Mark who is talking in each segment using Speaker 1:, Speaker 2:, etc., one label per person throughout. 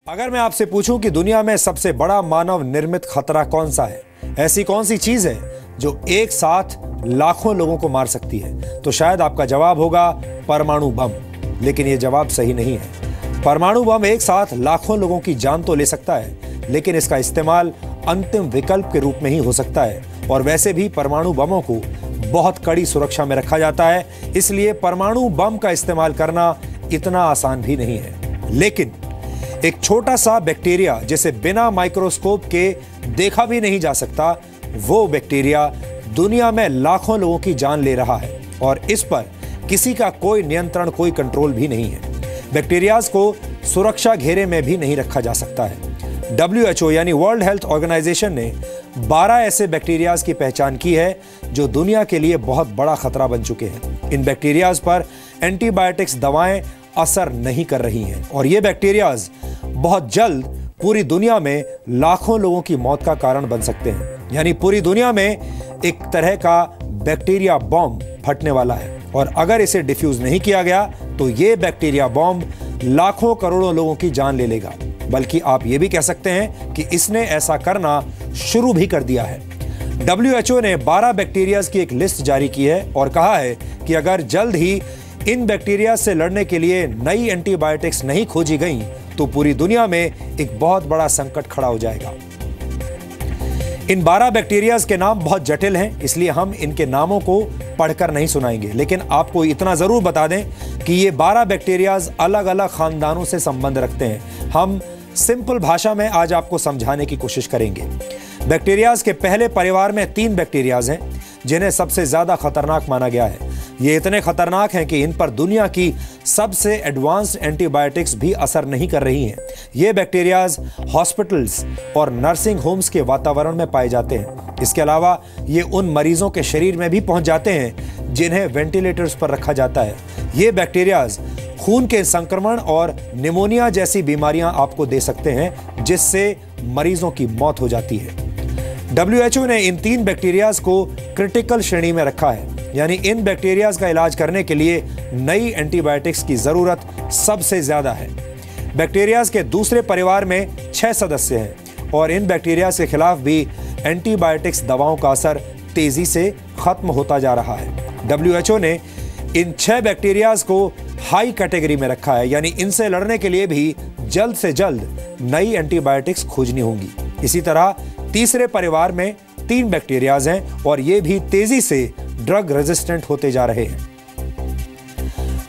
Speaker 1: अगर मैं आपसे पूछूं कि दुनिया में सबसे बड़ा मानव निर्मित खतरा कौन सा है, ऐसी कौन सी चीज है जो एक साथ लाखों लोगों को मार सकती है, तो शायद आपका जवाब होगा परमाणु बम। लेकिन यह जवाब सही नहीं है। परमाणु बम एक साथ लाखों लोगों की जान तो ले सकता है, लेकिन इसका इस्तेमाल अंतिम विकल्प के रूप में ही हो सकता है। और वैसे भी परमाणु बमों को बहुत कड़ी सुरक्षा में रखा जाता है, इसलिए परमाणु बम का इस्तेमाल करना इतना आसान भी नहीं है। लेकिन एक छोटा सा बैक्टीरिया जिसे बिना माइक्रोस्कोप के देखा भी नहीं जा सकता, वो बैक्टीरिया दुनिया में लाखों लोगों की जान ले रहा है और इस पर किसी का कोई नियंत्रण, कोई कंट्रोल भी नहीं है। बैक्टीरियाज को सुरक्षा घेरे में भी नहीं रखा जा सकता है। WHO यानी वर्ल्ड हेल्थ ऑर्गेनाइजेशन ने 12 ऐसे बैक्टीरियाज की पहचान की है जो दुनिया के लिए बहुत बड़ा खतरा बन चुके हैं। इन बैक्टीरियाज पर एंटीबायोटिक्स दवाएं असर नहीं कर रही हैं और ये बैक्टीरियाज बहुत जल्द पूरी दुनिया में लाखों लोगों की मौत का कारण बन सकते हैं। यानी पूरी दुनिया में एक तरह का बैक्टीरिया बॉम्ब फटने वाला है और अगर इसे डिफ्यूज नहीं किया गया तो ये बैक्टीरिया बॉम्ब लाखों करोड़ों लोगों की जान ले लेगा। बल्कि आप ये भी कह सकते हैं कि इसने ऐसा करना शुरू भी कर दिया है। WHO ने 12 बैक्टीरियाज की एक लिस्ट जारी की है और कहा है कि अगर जल्द ही इन बैक्टीरिया से लड़ने के लिए नई एंटीबायोटिक्स नहीं खोजी गई तो पूरी दुनिया में एक बहुत बड़ा संकट खड़ा हो जाएगा। इन 12 बैक्टीरियाज के नाम बहुत जटिल हैं, इसलिए हम इनके नामों को पढ़कर नहीं सुनाएंगे, लेकिन आपको इतना जरूर बता दें कि ये 12 बैक्टीरियाज अलग अलग खानदानों से संबंध रखते हैं। हम सिंपल भाषा में आज आपको समझाने की कोशिश करेंगे। बैक्टीरियाज के पहले परिवार में 3 बैक्टीरियाज हैं जिन्हें सबसे ज्यादा खतरनाक माना गया है। ये इतने खतरनाक हैं कि इन पर दुनिया की सबसे एडवांस्ड एंटीबायोटिक्स भी असर नहीं कर रही हैं। ये बैक्टीरियाज हॉस्पिटल्स और नर्सिंग होम्स के वातावरण में पाए जाते हैं। इसके अलावा ये उन मरीजों के शरीर में भी पहुंच जाते हैं जिन्हें वेंटिलेटर्स पर रखा जाता है। ये बैक्टीरियाज खून के संक्रमण और निमोनिया जैसी बीमारियां आपको दे सकते हैं, जिससे मरीजों की मौत हो जाती है। WHO ने इन 3 बैक्टीरियाज को क्रिटिकल श्रेणी में रखा है, यानी इन बैक्टीरियाज का इलाज करने के लिए नई एंटीबायोटिक्स की जरूरत सबसे ज्यादा है। बैक्टीरियाज के दूसरे परिवार में 6 सदस्य हैं और इन बैक्टीरियाज के खिलाफ भी एंटीबायोटिक्स दवाओं का असर तेजी से खत्म होता जा रहा है। WHO ने इन 6 बैक्टीरियाज को हाई कैटेगरी में रखा है, यानी इनसे लड़ने के लिए भी जल्द से जल्द नई एंटीबायोटिक्स खोजनी होंगी। इसी तरह तीसरे परिवार में 3 बैक्टीरियाज हैं और ये भी तेजी से ड्रग रेजिस्टेंट होते जा रहे हैं।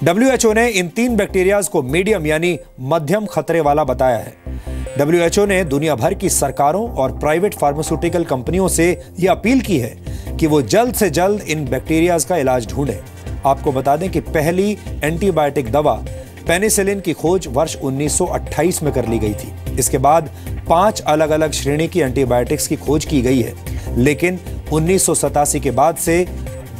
Speaker 1: WHO ने इन 3 बैक्टीरियाज को मीडियम यानी मध्यम खतरे वाला बताया है। WHO ने दुनिया भर की सरकारों और प्राइवेट फार्मास्यूटिकल कंपनियों से यह अपील की है कि वो जल्द से जल्द इन बैक्टीरियाज का इलाज ढूंढें। आपको बता दें कि पहली एंटीबायोटिक दवा पेनिसिलिन की खोज वर्ष 1928 में कर ली गई थी। इसके बाद 5 अलग अलग श्रेणी की एंटीबायोटिक्स की खोज की गई है, लेकिन 1987 के बाद से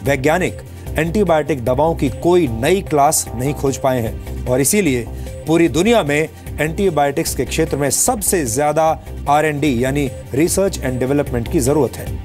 Speaker 1: वैज्ञानिक एंटीबायोटिक दवाओं की कोई नई क्लास नहीं खोज पाए हैं और इसीलिए पूरी दुनिया में एंटीबायोटिक्स के क्षेत्र में सबसे ज्यादा R&D यानी रिसर्च एंड डेवलपमेंट की जरूरत है।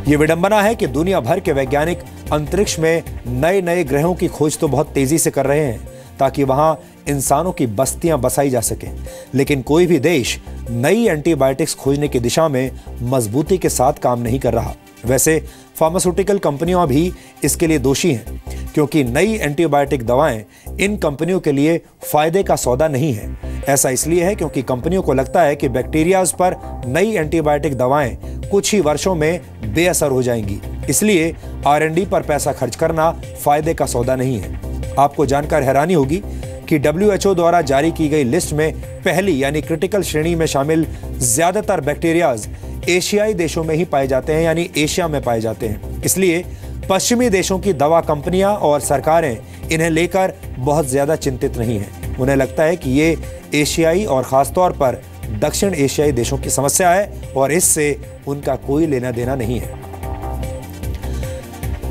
Speaker 1: यह विडंबना है कि दुनिया भर के वैज्ञानिक अंतरिक्ष में नए नए ग्रहों की खोज तो बहुत तेजी से कर रहे हैं ताकि वहां इंसानों की बस्तियां बसाई जा सकें, लेकिन कोई भी देश नई एंटीबायोटिक्स खोजने की दिशा में मजबूती के साथ काम नहीं कर रहा। वैसे फार्मास्यूटिकल कंपनियां भी इसके लिए दोषी हैं, क्योंकि नई एंटीबायोटिक दवाएं इन कंपनियों के लिए फायदे का सौदा नहीं है। ऐसा इसलिए है क्योंकि कंपनियों को लगता है कि बैक्टीरियाज पर नई एंटीबायोटिक दवाएं कुछ ही वर्षों में बेअसर हो जाएंगी, इसलिए R&D पर पैसा खर्च करना फायदे का सौदा नहीं है। आपको जानकर हैरानी होगी कि WHO द्वारा जारी की गई लिस्ट में पहली यानी क्रिटिकल श्रेणी में शामिल ज्यादातर बैक्टीरियाज एशियाई देशों में ही पाए जाते हैं, यानी एशिया में पाए जाते हैं। इसलिए पश्चिमी देशों की दवा कंपनियां और सरकारें इन्हें लेकर बहुत ज्यादा चिंतित नहीं हैं। उन्हें लगता है कि ये एशियाई और खासतौर पर दक्षिण एशियाई देशों की समस्या है और इससे उनका कोई लेना देना नहीं है।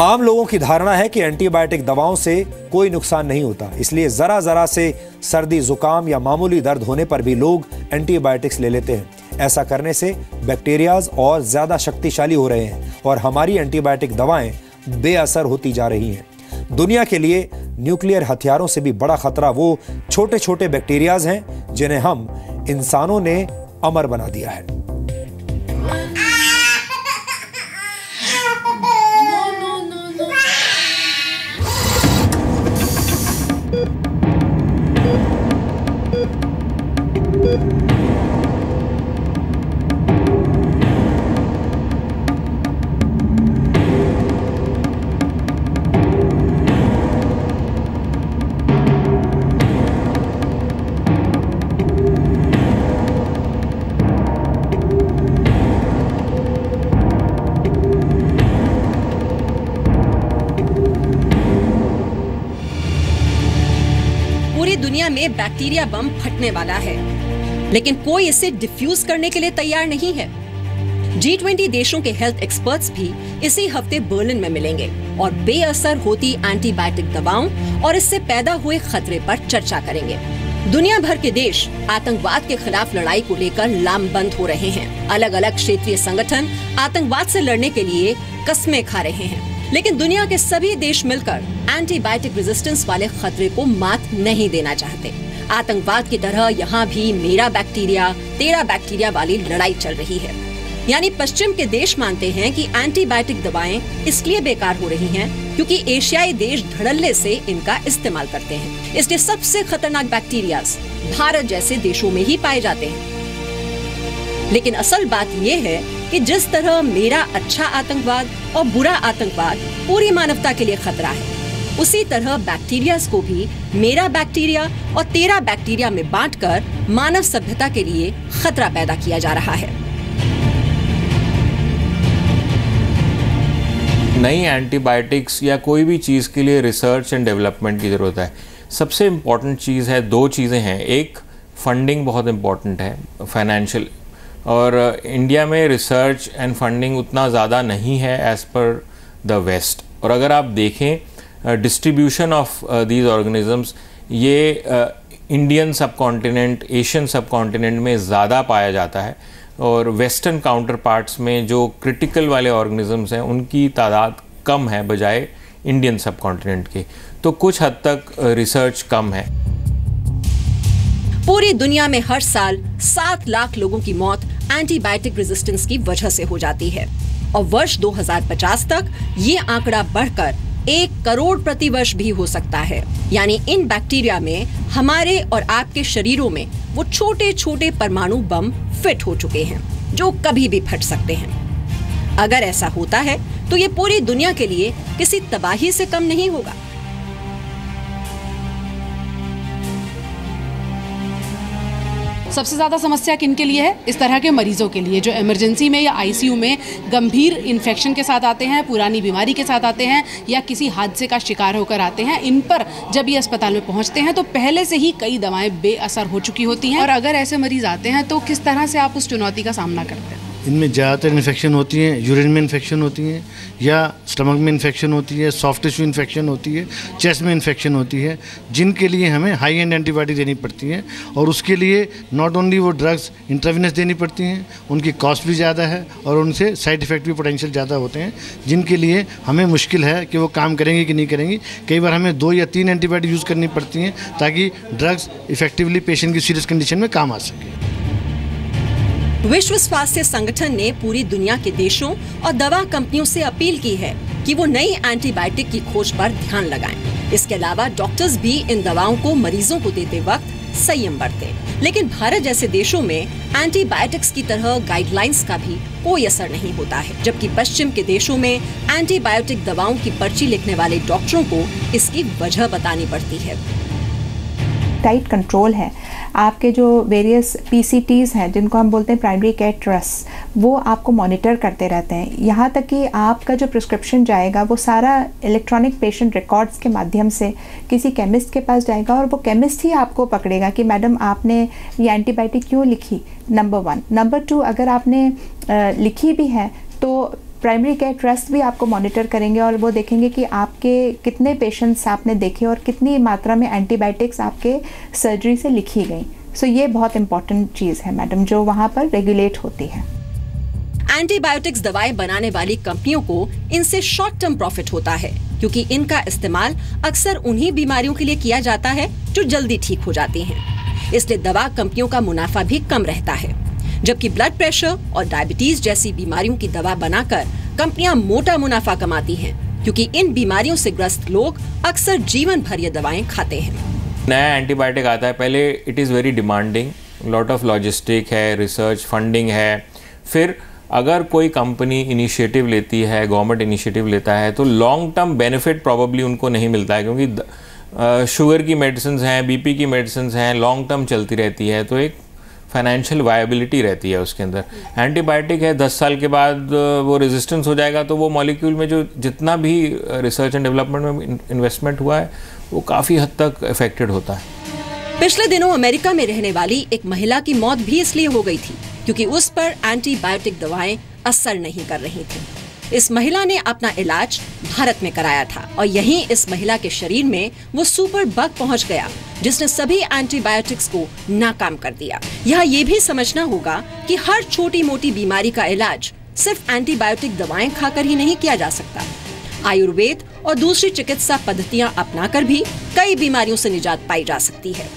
Speaker 1: आम लोगों की धारणा है कि एंटीबायोटिक दवाओं से कोई नुकसान नहीं होता, इसलिए जरा से सर्दी, जुकाम या मामूली दर्द होने पर भी लोग एंटीबायोटिक्स ले लेते हैं। ऐसा करने से बैक्टीरियाज और ज्यादा शक्तिशाली हो रहे हैं और हमारी एंटीबायोटिक दवाएं बेअसर होती जा रही हैं। दुनिया के लिए न्यूक्लियर हथियारों से भी बड़ा खतरा वो छोटे छोटे बैक्टीरियाज हैं जिन्हें हम इंसानों ने अमर बना दिया है।
Speaker 2: पूरी दुनिया में बैक्टीरिया बम फटने वाला है, लेकिन कोई इसे डिफ्यूज करने के लिए तैयार नहीं है। G20 देशों के हेल्थ एक्सपर्ट्स भी इसी हफ्ते बर्लिन में मिलेंगे और बेअसर होती एंटीबायोटिक दवाओं और इससे पैदा हुए खतरे पर चर्चा करेंगे। दुनिया भर के देश आतंकवाद के खिलाफ लड़ाई को लेकर लामबंद हो रहे हैं। अलग अलग क्षेत्रीय संगठन आतंकवाद से लड़ने के लिए कस्में खा रहे हैं, लेकिन दुनिया के सभी देश मिलकर एंटीबायोटिक रेजिस्टेंस वाले खतरे को मात नहीं देना चाहते। आतंकवाद की तरह यहाँ भी मेरा बैक्टीरिया तेरा बैक्टीरिया वाली लड़ाई चल रही है। यानी पश्चिम के देश मानते हैं कि एंटीबायोटिक दवाएं इसलिए बेकार हो रही हैं क्योंकि एशियाई देश धड़ल्ले से इनका इस्तेमाल करते हैं। इसलिए सबसे खतरनाक बैक्टीरिया भारत जैसे देशों में ही पाए जाते हैं। लेकिन असल बात यह है कि जिस तरह मेरा अच्छा आतंकवाद और बुरा आतंकवाद पूरी मानवता के लिए खतरा है, उसी तरह बैक्टीरियाज को भी मेरा बैक्टीरिया और तेरा बैक्टीरिया में बांटकर मानव सभ्यता के लिए खतरा पैदा किया जा रहा है।
Speaker 3: नई एंटीबायोटिक्स या कोई भी चीज़ के लिए रिसर्च एंड डेवलपमेंट की ज़रूरत है। सबसे इम्पॉर्टेंट चीज़ है, दो चीज़ें हैं। एक, फंडिंग बहुत इम्पॉर्टेंट है, फाइनेंशियल, और इंडिया में रिसर्च एंड फंडिंग उतना ज़्यादा नहीं है एज़ पर द वेस्ट। और अगर आप देखें डिस्ट्रीब्यूशन ऑफ दीज ऑर्गेनिजम्स, ये इंडियन सब कॉन्टिनेंट, एशियन सब कॉन्टिनेंट में ज़्यादा पाया जाता है, और वेस्टर्न काउंटर पार्ट्स में जो क्रिटिकल वाले ऑर्गेनिजम्स हैं उनकी तादाद कम है बजाय इंडियन सब कॉन्टिनेंट के। तो कुछ हद तक रिसर्च कम है।
Speaker 2: पूरी दुनिया में हर साल 7 लाख लोगों की मौत एंटीबायोटिक रेजिस्टेंस की वजह से हो जाती है, और वर्ष 2050 तक ये आंकड़ा बढ़कर 1 करोड़ प्रति वर्ष भी हो सकता है। यानी इन बैक्टीरिया में हमारे और आपके शरीरों में वो छोटे छोटे परमाणु बम फिट हो चुके हैं जो कभी भी फट सकते हैं। अगर ऐसा होता है तो ये पूरी दुनिया के लिए किसी तबाही से कम नहीं होगा।
Speaker 4: सबसे ज़्यादा समस्या किनके लिए है? इस तरह के मरीजों के लिए जो इमरजेंसी में या आईसीयू में गंभीर इन्फेक्शन के साथ आते हैं, पुरानी बीमारी के साथ आते हैं, या किसी हादसे का शिकार होकर आते हैं। इन पर जब ये अस्पताल में पहुंचते हैं तो पहले से ही कई दवाएं बेअसर हो चुकी होती हैं। और अगर ऐसे मरीज आते हैं तो किस तरह से आप उस चुनौती का सामना करते हैं?
Speaker 5: इनमें ज़्यादातर इन्फेक्शन होती हैं, यूरिन में इन्फेक्शन होती हैं, या स्टमक में इन्फेक्शन होती है, सॉफ्ट टिश्यू इन्फेक्शन होती है, चेस्ट में इन्फेक्शन होती है, जिनके लिए हमें हाई एंड एंटीबायोटिक देनी पड़ती है। और उसके लिए नॉट ओनली वो ड्रग्स इंट्रावेनस देनी पड़ती हैं, उनकी कॉस्ट भी ज़्यादा है और उनसे साइड इफ़ेक्ट भी पोटेंशियल ज़्यादा होते हैं, जिनके लिए हमें मुश्किल है कि वो काम करेंगे कि नहीं करेंगी। कई बार हमें 2 या 3 एंटीबायोटिक यूज़ करनी पड़ती हैं ताकि ड्रग्स इफेक्टिवली पेशेंट की सीरियस कंडीशन में काम आ सके।
Speaker 2: विश्व स्वास्थ्य संगठन ने पूरी दुनिया के देशों और दवा कंपनियों से अपील की है कि वो नई एंटीबायोटिक की खोज पर ध्यान लगाएं। इसके अलावा डॉक्टर्स भी इन दवाओं को मरीजों को देते वक्त संयम बरतें। लेकिन भारत जैसे देशों में एंटीबायोटिक्स की तरह गाइडलाइंस का भी कोई असर नहीं होता है, जबकि पश्चिम के देशों में एंटीबायोटिक दवाओं की पर्ची लिखने वाले डॉक्टरों को इसकी वजह बतानी पड़ती है।
Speaker 6: टाइट कंट्रोल है। आपके जो वेरियस PCTs हैं, जिनको हम बोलते हैं प्राइमरी केयर ट्रस्ट, वो आपको मॉनिटर करते रहते हैं। यहाँ तक कि आपका जो प्रिस्क्रिप्शन जाएगा वो सारा इलेक्ट्रॉनिक पेशेंट रिकॉर्ड्स के माध्यम से किसी केमिस्ट के पास जाएगा, और वो केमिस्ट ही आपको पकड़ेगा कि मैडम आपने ये एंटीबायोटिक क्यों लिखी, नंबर 1। नंबर 2, अगर आपने लिखी भी है तो प्राइमरी केयर ट्रस्ट भी आपको मॉनिटर करेंगे और वो देखेंगे कि आपके कितने पेशेंट्स आपने देखे और कितनी मात्रा में एंटीबायोटिक्स आपके सर्जरी से लिखी गई। सो ये बहुत इंपॉर्टेंट चीज़ है मैडम, जो वहाँ पर रेगुलेट होती है।
Speaker 2: एंटीबायोटिक्स दवाएं बनाने वाली कंपनियों को इनसे शॉर्ट टर्म प्रॉफिट होता है, क्योंकि इनका इस्तेमाल अक्सर उन्हीं बीमारियों के लिए किया जाता है जो जल्दी ठीक हो जाती हैं। इसलिए दवा कंपनियों का मुनाफा भी कम रहता है। जबकि ब्लड प्रेशर और डायबिटीज जैसी बीमारियों की दवा बनाकर कंपनियां मोटा मुनाफा कमाती हैं, क्योंकि इन बीमारियों से ग्रस्त लोग अक्सर जीवन भर ये दवाएं खाते हैं।
Speaker 3: नया एंटीबायोटिक आता है, पहले it is very demanding, lot of logistic है, रिसर्च फंडिंग है। फिर अगर कोई कंपनी इनिशिएटिव लेती है, गवर्नमेंट इनिशिएटिव लेता है, तो लॉन्ग टर्म बेनिफिट प्रॉबेबली उनको नहीं मिलता है, क्योंकि शुगर की मेडिसिन हैं, बीपी की मेडिसिन हैं, लॉन्ग टर्म चलती रहती है, तो एक फाइनेंशियल वायबिलिटी रहती है उसके अंदर। एंटीबायोटिक है, 10 साल के बाद वो रेजिस्टेंस हो जाएगा, तो वो मॉलिक्यूल में जो जितना भी रिसर्च एंड डेवलपमेंट में इन्वेस्टमेंट हुआ है वो काफ़ी हद तक अफेक्टेड होता है।
Speaker 2: पिछले दिनों अमेरिका में रहने वाली एक महिला की मौत भी इसलिए हो गई थी क्योंकि उस पर एंटीबायोटिक दवाएं असर नहीं कर रही थीं। इस महिला ने अपना इलाज भारत में कराया था और यहीं इस महिला के शरीर में वो सुपर बग पहुंच गया जिसने सभी एंटीबायोटिक्स को नाकाम कर दिया। यह ये भी समझना होगा कि हर छोटी मोटी बीमारी का इलाज सिर्फ एंटीबायोटिक दवाएं खाकर ही नहीं किया जा सकता। आयुर्वेद और दूसरी चिकित्सा पद्धतियां अपनाकर भी कई बीमारियों से निजात पाई जा सकती है।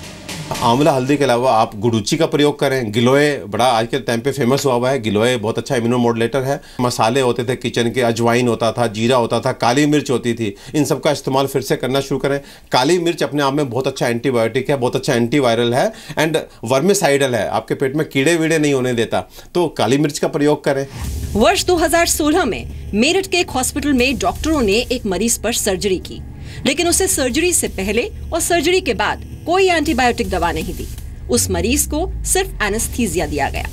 Speaker 7: आंवला हल्दी के अलावा आप गुड़ुची का प्रयोग करें। गिलोय बड़ा आज के टाइम पे फेमस हुआ है। गिलोय बहुत अच्छा इम्यूनोमोडुलेटर है। मसाले होते थे किचन के, अजवाइन होता था, जीरा होता था, काली मिर्च होती थी, इन सब का इस्तेमाल फिर से करना शुरू करें। काली मिर्च अपने आप में बहुत अच्छा एंटीबायोटिक है, बहुत अच्छा एंटीवायरल है एंड वर्मिसाइडल है, आपके पेट में कीड़े वीड़े नहीं होने देता, तो काली मिर्च का प्रयोग करें।
Speaker 2: वर्ष 2016 में मेरठ के एक हॉस्पिटल में डॉक्टरों ने एक मरीज पर सर्जरी की, लेकिन उसे सर्जरी से पहले और सर्जरी के बाद कोई एंटीबायोटिक दवा नहीं दी। उस मरीज को सिर्फ एनेस्थीसिया दिया गया।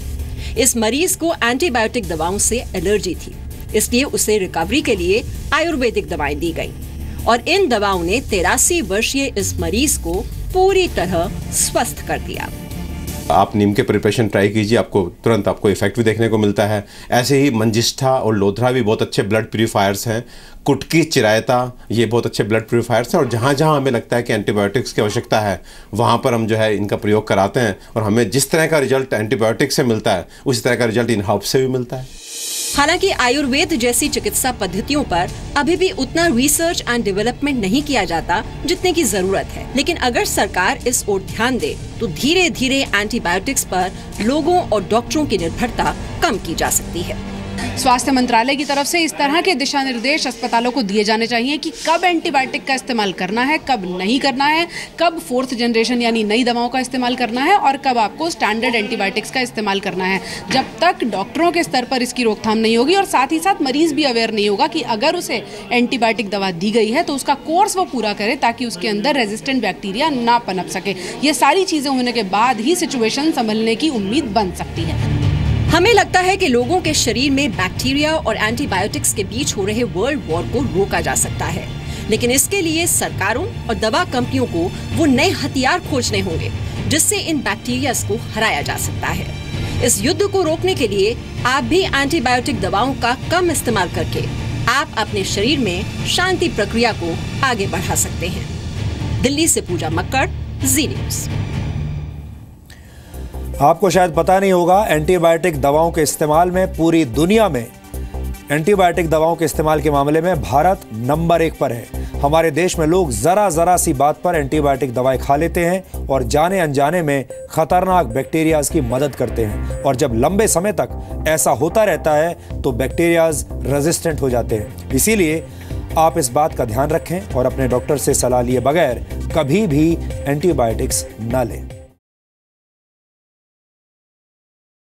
Speaker 2: इस मरीज को एंटीबायोटिक दवाओं से एलर्जी थी, इसलिए उसे रिकवरी के लिए आयुर्वेदिक दवाएं दी गई और इन दवाओं ने 83 वर्षीय इस मरीज को पूरी तरह स्वस्थ कर दिया।
Speaker 7: आप नीम के प्रिपरेशन ट्राई कीजिए, आपको तुरंत आपको इफेक्ट भी देखने को मिलता है। ऐसे ही मंजिष्ठा और लोधरा भी बहुत अच्छे ब्लड प्यूरीफायर्स हैं। कुटकी, चिरायता, ये बहुत अच्छे ब्लड प्यूरीफायर्स हैं और जहाँ जहाँ हमें लगता है कि एंटीबायोटिक्स की आवश्यकता है वहाँ पर हम जो है इनका प्रयोग कराते हैं और हमें जिस तरह का रिजल्ट एंटीबायोटिक्स से मिलता है उसी तरह का रिजल्ट इन हर्ब्स से भी मिलता है।
Speaker 2: हालांकि आयुर्वेद जैसी चिकित्सा पद्धतियों पर अभी भी उतना रिसर्च एंड डेवलपमेंट नहीं किया जाता जितने की जरूरत है, लेकिन अगर सरकार इस ओर ध्यान दे तो धीरे धीरे एंटीबायोटिक्स पर लोगों और डॉक्टरों की निर्भरता कम की जा सकती है।
Speaker 4: स्वास्थ्य मंत्रालय की तरफ से इस तरह के दिशा निर्देश अस्पतालों को दिए जाने चाहिए कि कब एंटीबायोटिक का इस्तेमाल करना है, कब नहीं करना है, कब 4th जनरेशन यानी नई दवाओं का इस्तेमाल करना है और कब आपको स्टैंडर्ड एंटीबायोटिक्स का इस्तेमाल करना है। जब तक डॉक्टरों के स्तर पर इसकी रोकथाम नहीं होगी और साथ ही साथ मरीज भी अवेयर नहीं होगा कि अगर उसे एंटीबायोटिक दवा दी गई है तो उसका कोर्स वो पूरा करे ताकि उसके अंदर रेजिस्टेंट बैक्टीरिया ना पनप सके। ये सारी चीजें होने के बाद ही सिचुएशन संभलने की उम्मीद बन सकती है।
Speaker 2: हमें लगता है कि लोगों के शरीर में बैक्टीरिया और एंटीबायोटिक्स के बीच हो रहे वर्ल्ड वॉर को रोका जा सकता है, लेकिन इसके लिए सरकारों और दवा कंपनियों को वो नए हथियार खोजने होंगे जिससे इन बैक्टीरिया को हराया जा सकता है। इस युद्ध को रोकने के लिए आप भी एंटीबायोटिक दवाओं का कम इस्तेमाल करके आप अपने शरीर में शांति प्रक्रिया को आगे बढ़ा सकते हैं। दिल्ली से पूजा मक्कड़, जी न्यूज़।
Speaker 1: आपको शायद पता नहीं होगा, एंटीबायोटिक दवाओं के इस्तेमाल में पूरी दुनिया में एंटीबायोटिक दवाओं के इस्तेमाल के मामले में भारत नंबर 1 पर है। हमारे देश में लोग जरा सी बात पर एंटीबायोटिक दवाएं खा लेते हैं और जाने अनजाने में खतरनाक बैक्टीरियाज की मदद करते हैं और जब लंबे समय तक ऐसा होता रहता है तो बैक्टीरियाज रेजिस्टेंट हो जाते हैं। इसीलिए आप इस बात का ध्यान रखें और अपने डॉक्टर से सलाह लिए बगैर कभी भी एंटीबायोटिक्स न लें।